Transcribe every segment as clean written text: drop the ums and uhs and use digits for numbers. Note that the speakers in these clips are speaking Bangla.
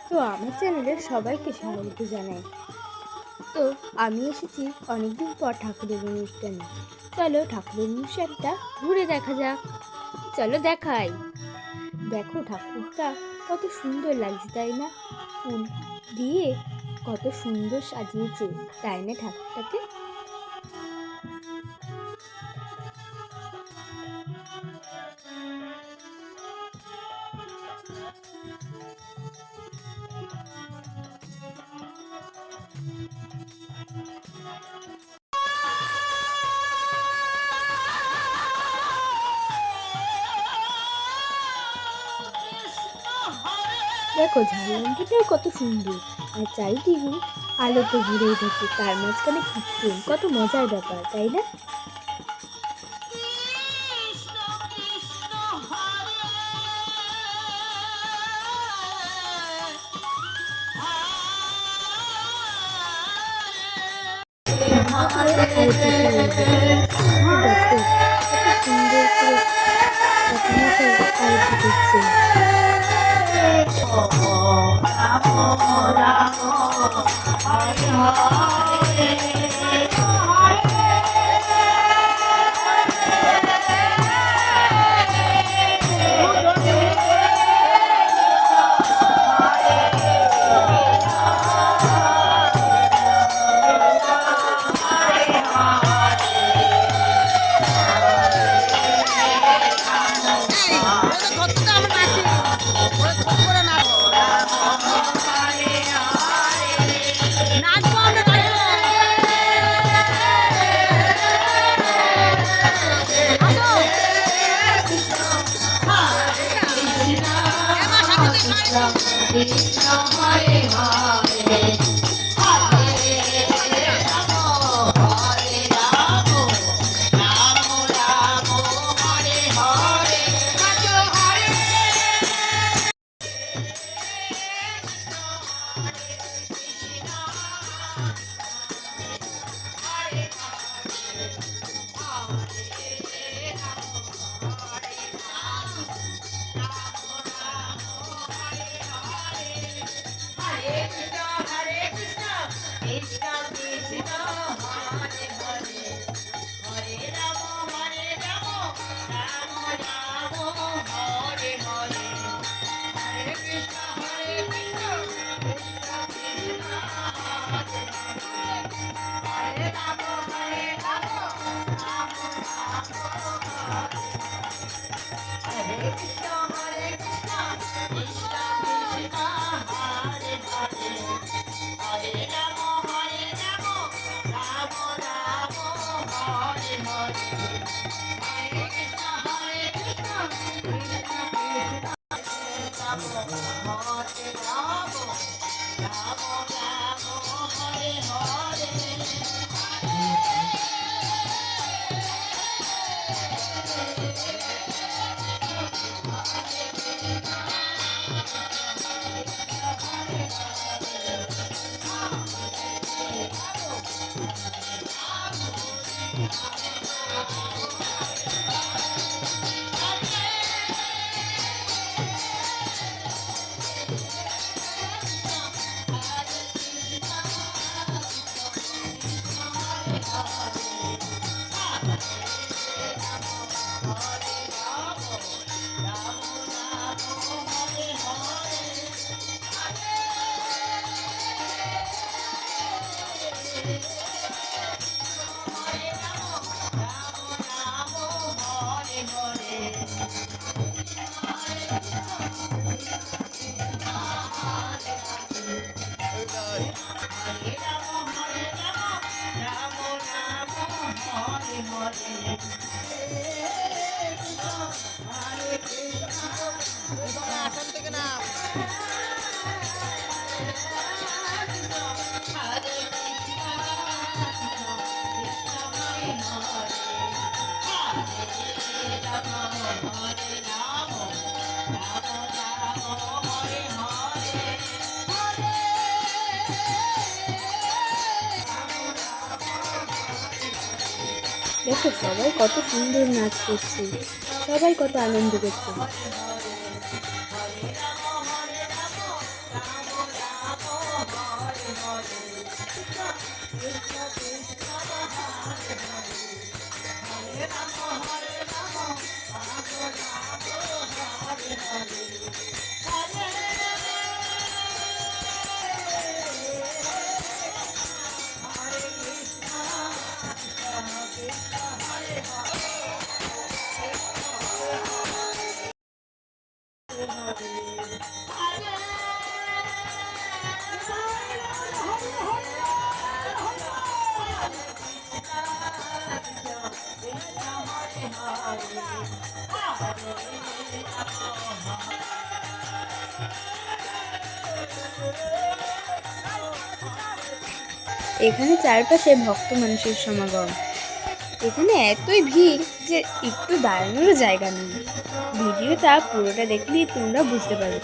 তো আমার চ্যানেলে সবাইকে স্বাগত জানাই। তো আমি এসেছি অনেকদিন পর ঠাকুরের অনুষ্ঠানে। চলো ঠাকুরের অনুষ্ঠানটা ঘুরে দেখা যাক। চলো দেখাই। দেখো ঠাকুরটা কত সুন্দর লাগছে, তাই না? ফুল দিয়ে কত সুন্দর সাজিয়েছে, তাই না ঠাকুরটাকে? দেখো ঝাড়লঙ্কিটাও কত সুন্দর, আর চারিদিকে আলোতে ঘুরে উঠেছে, তার মাঝখানে কীর্তন, কত মজার ব্যাপার, তাই না? আরতি শুরু হয়ে গেল। দেখো কত সুন্দর করে ঠাকুরমশাই আরতি করছে। Krishna Hare Hare দেখো সবাই কত সুন্দর নাচ করছে, সবাই কত আনন্দ করছে। এখানে চারপাশে ভক্ত মানুষের সমাগম। এখানে এতই ভিড় যে একটু দাঁড়ানোরও জায়গা নেই। ভিডিওটা পুরোটা দেখলেই তোমরা বুঝতে পারবে।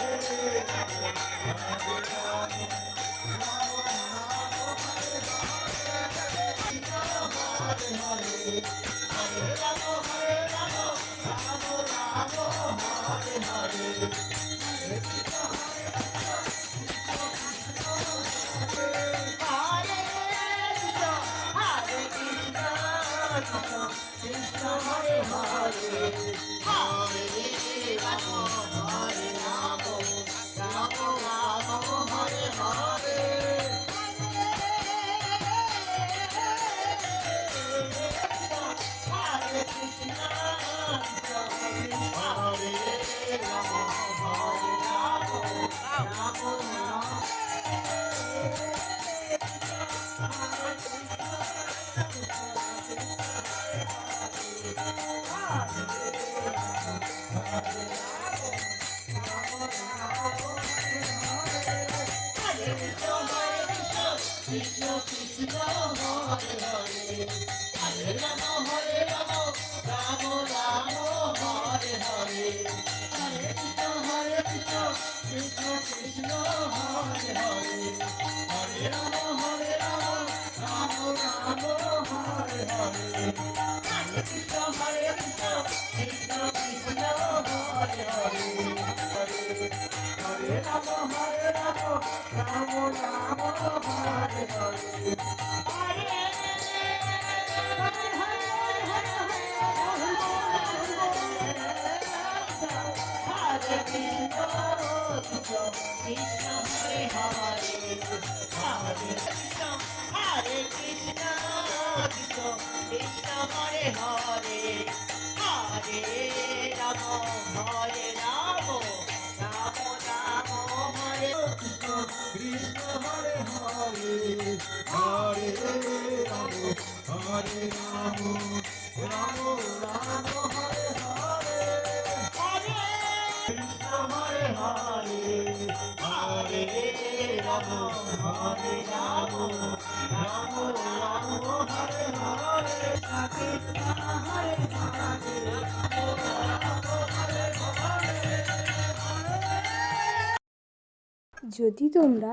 যদি তোমরা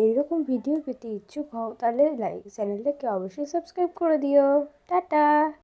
এরকম ভিডিও পেতে ইচ্ছুক হও তাহলে চ্যানেলটাকে অবশ্যই সাবস্ক্রাইব করে দিও। টাটা।